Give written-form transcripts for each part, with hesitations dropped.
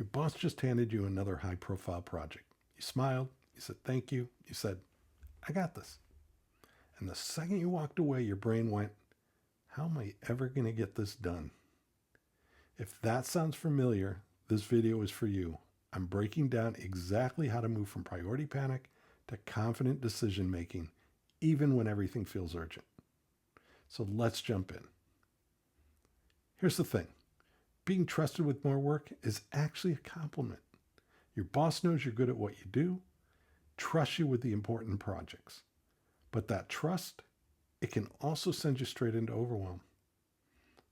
Your boss just handed you another high profile project. You smiled, you said thank you, you said, I got this. And the second you walked away, your brain went, how am I ever going to get this done? If that sounds familiar, this video is for you. I'm breaking down exactly how to move from priority panic to confident decision making, even when everything feels urgent. So let's jump in. Here's the thing. Being trusted with more work is actually a compliment. Your boss knows you're good at what you do, trusts you with the important projects. But that trust, it can also send you straight into overwhelm.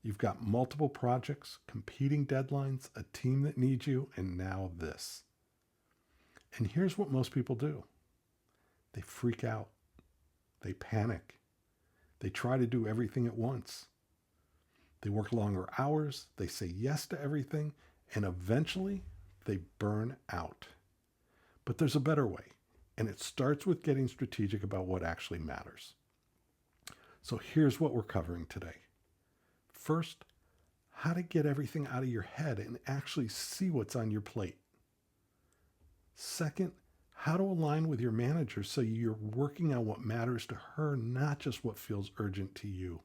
You've got multiple projects, competing deadlines, a team that needs you, and now this. And here's what most people do. They freak out. They panic. They try to do everything at once. They work longer hours, they say yes to everything, and eventually they burn out. But there's a better way, and it starts with getting strategic about what actually matters. So here's what we're covering today. First, how to get everything out of your head and actually see what's on your plate. Second, how to align with your manager so you're working on what matters to her, not just what feels urgent to you.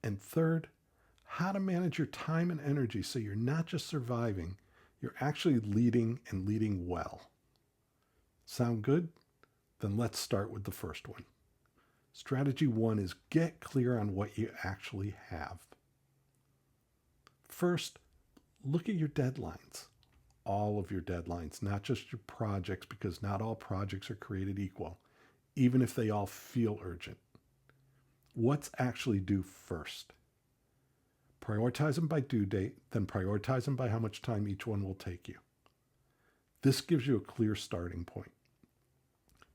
And third, how to manage your time and energy so you're not just surviving, you're actually leading and leading well. Sound good? Then let's start with the first one. Strategy 1 is get clear on what you actually have. First, look at your deadlines. All of your deadlines, not just your projects, because not all projects are created equal, even if they all feel urgent. What's actually due first? Prioritize them by due date, then prioritize them by how much time each one will take you. This gives you a clear starting point.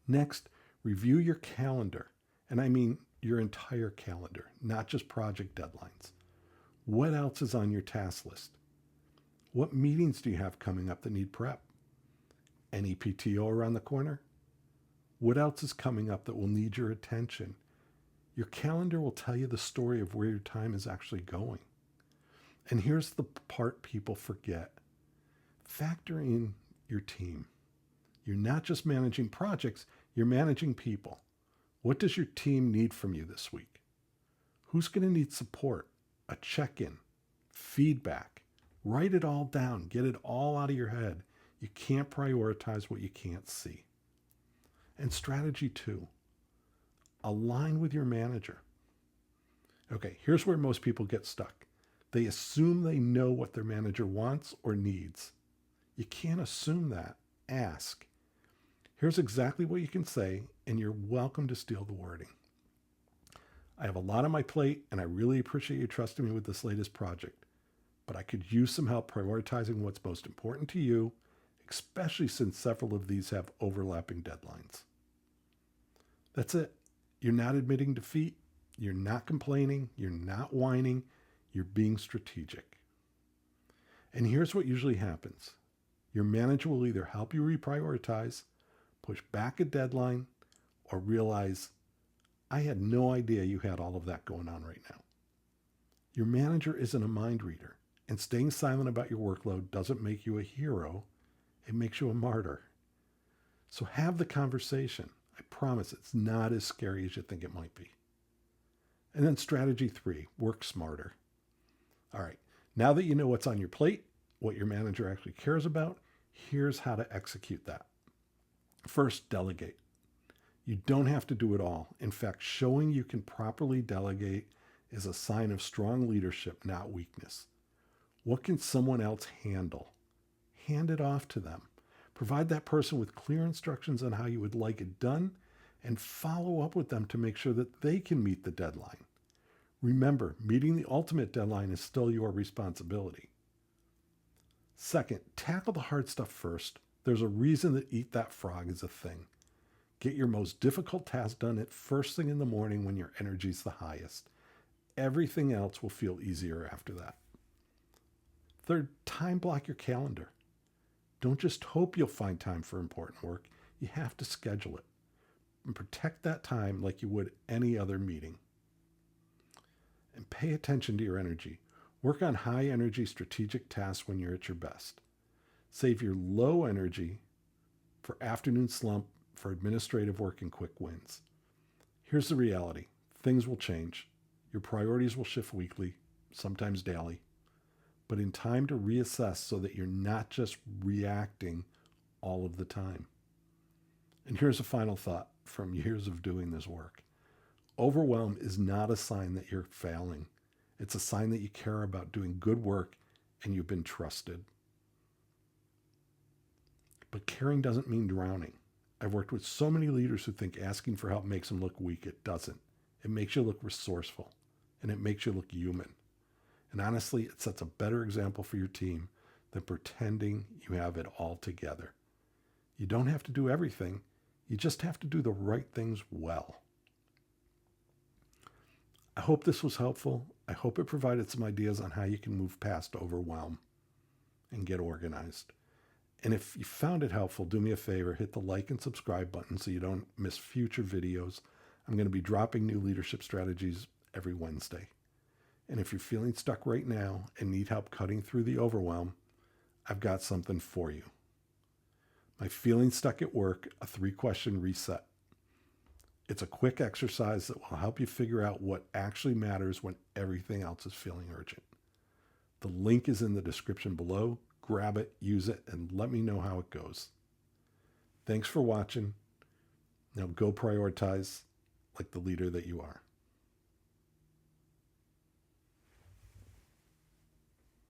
Next, review your calendar, and I mean your entire calendar, not just project deadlines. What else is on your task list? What meetings do you have coming up that need prep? Any PTO around the corner? What else is coming up that will need your attention? Your calendar will tell you the story of where your time is actually going. And here's the part people forget. Factor in your team. You're not just managing projects, you're managing people. What does your team need from you this week? Who's going to need support, a check-in, feedback? Write it all down. Get it all out of your head. You can't prioritize what you can't see. And strategy 2, align with your manager. Okay, here's where most people get stuck. They assume they know what their manager wants or needs. You can't assume that. Ask. Here's exactly what you can say, and you're welcome to steal the wording. I have a lot on my plate, and I really appreciate you trusting me with this latest project, but I could use some help prioritizing what's most important to you, especially since several of these have overlapping deadlines. That's it. You're not admitting defeat. You're not complaining. You're not whining. You're being strategic. And here's what usually happens. Your manager will either help you reprioritize, push back a deadline, or realize, I had no idea you had all of that going on right now. Your manager isn't a mind reader, and staying silent about your workload doesn't make you a hero. It makes you a martyr. So have the conversation. I promise it's not as scary as you think it might be. And then strategy 3, work smarter. All right, now that you know what's on your plate, what your manager actually cares about, here's how to execute that. First, delegate. You don't have to do it all. In fact, showing you can properly delegate is a sign of strong leadership, not weakness. What can someone else handle? Hand it off to them. Provide that person with clear instructions on how you would like it done, and follow up with them to make sure that they can meet the deadline. Remember, meeting the ultimate deadline is still your responsibility. Second, tackle the hard stuff first. There's a reason that eat that frog is a thing. Get your most difficult task done at first thing in the morning when your energy's the highest. Everything else will feel easier after that. Third, time block your calendar. Don't just hope you'll find time for important work. You have to schedule it. And protect that time like you would any other meeting. And pay attention to your energy. Work on high energy strategic tasks when you're at your best. Save your low energy for afternoon slump, for administrative work and quick wins. Here's the reality. Things will change. Your priorities will shift weekly, sometimes daily, but in time to reassess so that you're not just reacting all of the time. And here's a final thought from years of doing this work. Overwhelm is not a sign that you're failing. It's a sign that you care about doing good work and you've been trusted. But caring doesn't mean drowning. I've worked with so many leaders who think asking for help makes them look weak. It doesn't. It makes you look resourceful, and it makes you look human. And honestly, it sets a better example for your team than pretending you have it all together. You don't have to do everything. You just have to do the right things well. I hope this was helpful. I hope it provided some ideas on how you can move past overwhelm and get organized. And if you found it helpful, do me a favor, hit the like and subscribe button so you don't miss future videos. I'm going to be dropping new leadership strategies every Wednesday. And if you're feeling stuck right now and need help cutting through the overwhelm, I've got something for you. My Feeling Stuck at Work, a 3-question reset. It's a quick exercise that will help you figure out what actually matters when everything else is feeling urgent. The link is in the description below. Grab it, use it, and let me know how it goes. Thanks for watching. Now go prioritize like the leader that you are.